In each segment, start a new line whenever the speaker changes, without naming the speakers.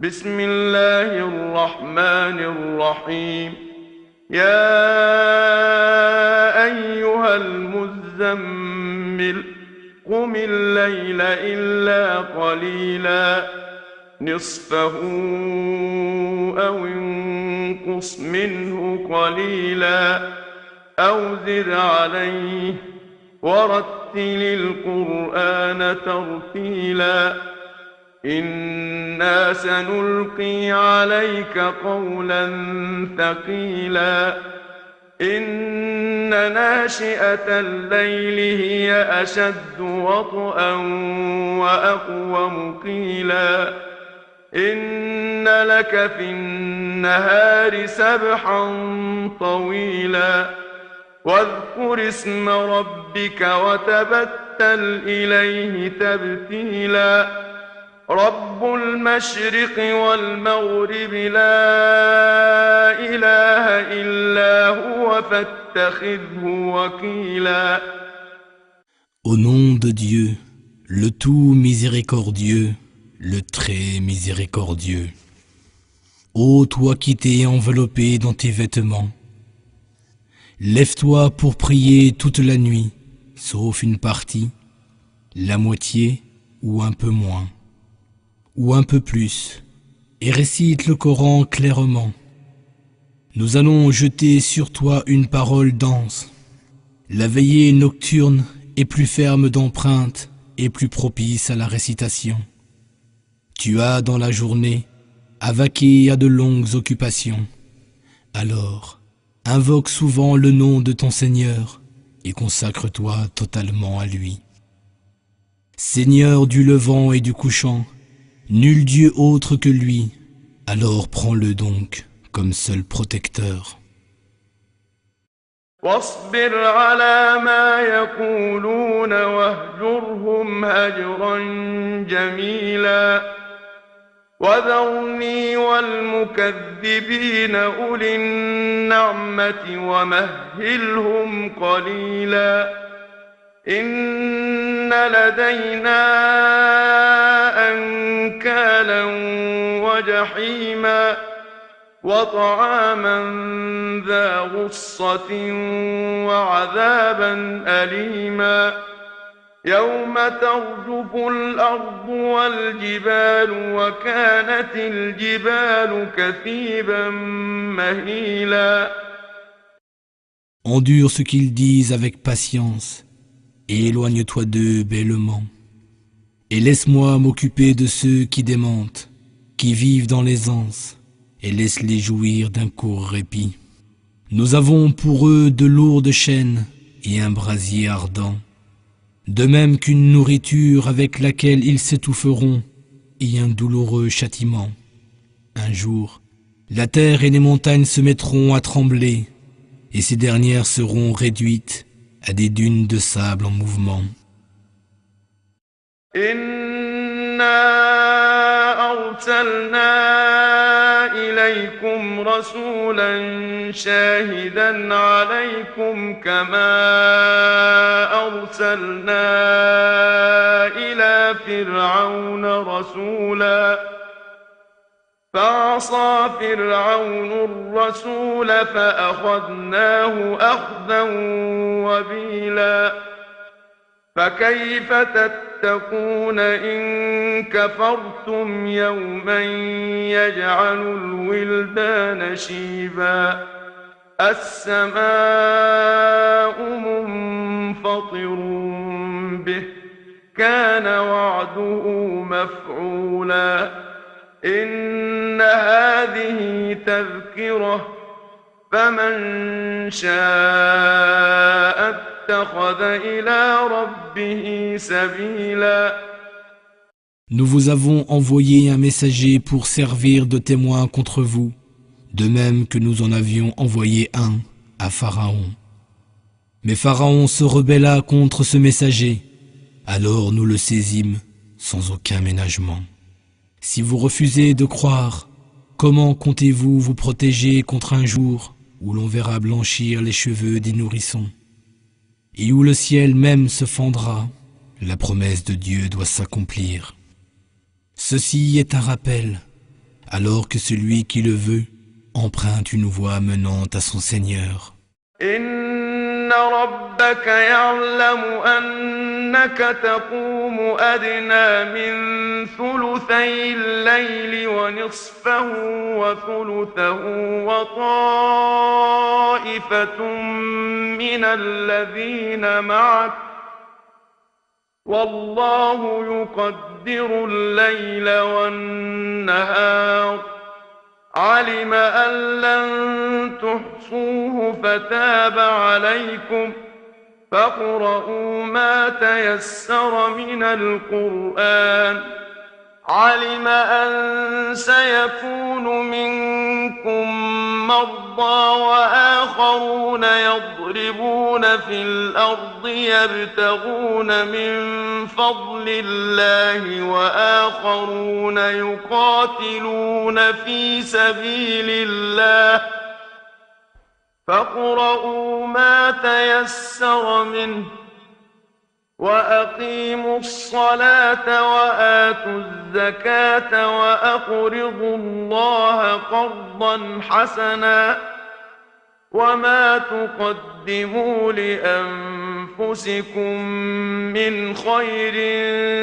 بسم الله الرحمن الرحيم يا أيها المزمل قم الليل إلا قليلا نصفه أو انقص منه قليلا أو زد عليه ورتل القرآن ترتيلا إنا سنلقي عليك قولا ثقيلا إن ناشئة الليل هي أشد وطئا وأقوم قيلا إن لك في النهار سبحا طويلا واذكر اسم ربك وتبتل إليه تبتيلا رب المشرق والمغرب لا إله إلا هو فاتخذه وكيلا.
Au nom de Dieu, le tout miséricordieux, le très miséricordieux. Ô toi qui t'es enveloppé dans tes vêtements, lève-toi pour prier toute la nuit, sauf une partie, la moitié ou un peu moins, ou un peu plus, et récite le Coran clairement. Nous allons jeter sur toi une parole dense. La veillée nocturne est plus ferme d'empreinte et plus propice à la récitation. Tu as dans la journée à vaquer à de longues occupations. Alors, invoque souvent le nom de ton Seigneur et consacre-toi totalement à lui. Seigneur du levant et du couchant, nul Dieu autre que lui, alors prends-le donc comme seul protecteur.
واصبر على ما يقولون واهجرهم هجرا جميلا وذرني والمكذبين أولي النعمة ومهلهم قليلا إن لدينا أنكالا وجحيما وطعاما ذا غصة وعذابا أليما يوم ترجف الأرض والجبال وكانت الجبال كثيبا مهيلا.
Endure ce qu'ils disent avec patience et éloigne-toi d'eux bellement. Et laisse-moi m'occuper de ceux qui démentent, qui vivent dans l'aisance, et laisse-les jouir d'un court répit. Nous avons pour eux de lourdes chaînes et un brasier ardent, de même qu'une nourriture avec laquelle ils s'étoufferont et un douloureux châtiment. Un jour, la terre et les montagnes se mettront à trembler, et ces dernières seront réduites à des dunes de sable en mouvement.
إليكم رسولا شاهدا عليكم كما أرسلنا إلى فرعون رسولا فعصى فرعون الرسول فأخذناه أخذا وبيلا فكيف تتقون إن كفرتم يوما يجعل الولدان شيبا السماء منفطر به كان وعده مفعولا إن هذه تذكرة فمن شاء
Nous vous avons envoyé un messager pour servir de témoin contre vous, de même que nous en avions envoyé un à Pharaon. Mais Pharaon se rebella contre ce messager, alors nous le saisîmes sans aucun ménagement. Si vous refusez de croire, comment comptez-vous vous protéger contre un jour où l'on verra blanchir les cheveux des nourrissons et où le ciel même se fendra? La promesse de Dieu doit s'accomplir. Ceci est un rappel. alors que celui qui le veut emprunte une voie menant à son Seigneur.
إن ربك يعلم أنك تقوم أدنى من ثلثي الليل ونصفه وثلثه وطائفة من الذين معك والله يقدر الليل والنهار علم أن لن تحصوه فتاب عليكم فاقرؤوا ما تيسر من القرآن علم أن سيكون منكم مرضى وآخرون يضربون في الأرض يبتغون من فضل الله وآخرون يقاتلون في سبيل الله فاقرؤوا ما تيسر منه وأقيموا الصلاة وآتوا الزكاة وأقرضوا الله قرضا حسنا وما تقدموا لأنفسكم من خير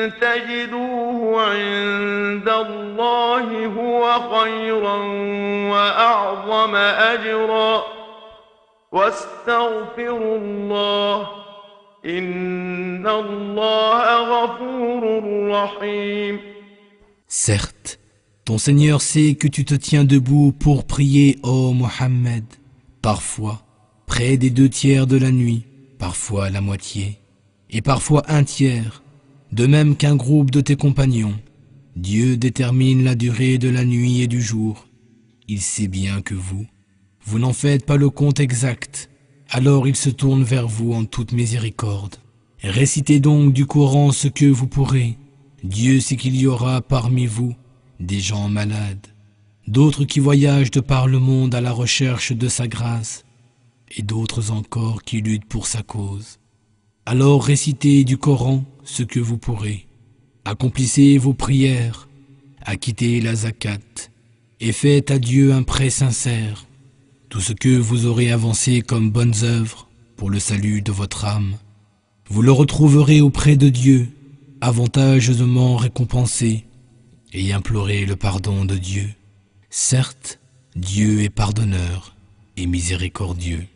تجدوه عند الله هو خيرا وأعظم أجرا واستغفروا الله إن الله غفور رحيم.
Certes, ton Seigneur sait que tu te tiens debout pour prier, ô Mohammed, parfois près des 2/3 de la nuit, parfois la moitié, et parfois 1/3, de même qu'un groupe de tes compagnons. Dieu détermine la durée de la nuit et du jour. Il sait bien que vous n'en faites pas le compte exact. Alors il se tourne vers vous en toute miséricorde. Récitez donc du Coran ce que vous pourrez. Dieu sait qu'il y aura parmi vous des gens malades, d'autres qui voyagent de par le monde à la recherche de sa grâce, et d'autres encore qui luttent pour sa cause. Alors récitez du Coran ce que vous pourrez. Accomplissez vos prières, acquittez la zakat, et faites à Dieu un prêt sincère. Tout ce que vous aurez avancé comme bonnes œuvres pour le salut de votre âme, vous le retrouverez auprès de Dieu, avantageusement récompensé, et implorez le pardon de Dieu. Certes, Dieu est pardonneur et miséricordieux.